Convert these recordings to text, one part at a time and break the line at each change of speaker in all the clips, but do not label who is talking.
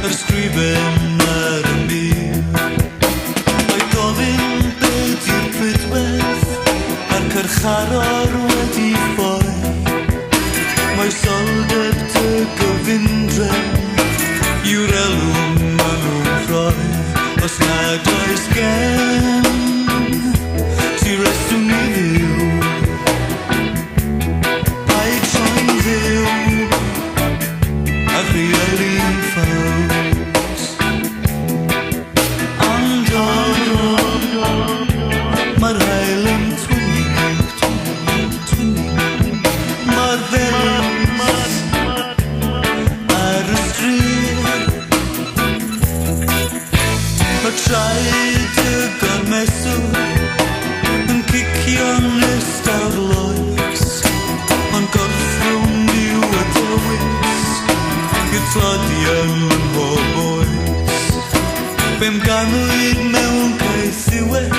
yr sgrifen ar y mur. Mae gofyn beth yw'r prydwedd a'r cyrcharor wedi ffoi. Mae soldeb dy gyfundref yw'r elwm maen nhw'n rhoi. Os nad oes gen ti reswm I ddiw, paid troi'n ddiw a rhieli'n ffawt. Ond mae'r hael yn twynnu, mae'r felys ar y stryd. Mae traed y gormeswr yn cicio'n ystafloes, ond gorffrwm yw y dywys i'r tlodion yn bob oes. Fe'n ganwyd mewn caethiwed,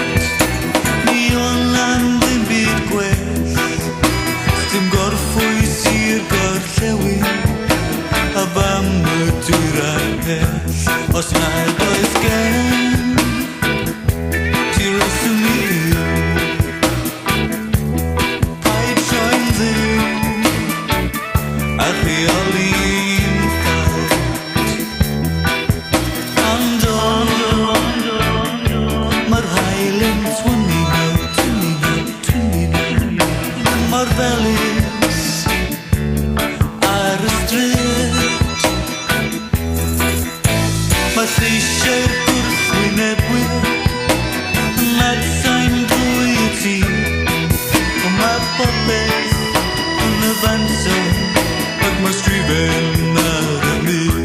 ni o'n am ddim byd gwell. Dim gorffwys i'r gorllewin a fam y dwyr a'r pell. Os nad oes gen ti reswm I ddiw, paid troi'n ddiw a rhioli'n ffawt. Ond mae'r hael yn twynnu nawr, mae'r felys ar y stryd. Mae lleisiau'r gwrthwynebwyr yn adsain drwy y tîm, ond mae popeth yn y fanson ac mae sgrifen ar y mur.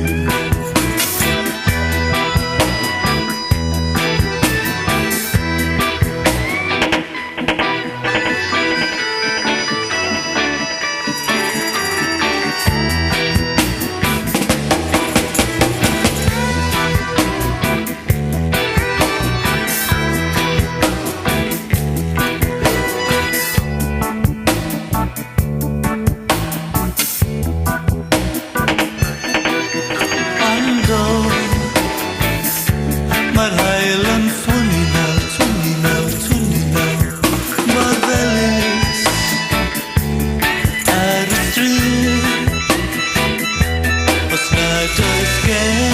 Mae'r hael yn twynnu nawr, mae'r felys ar y stryd. Os nad oes gen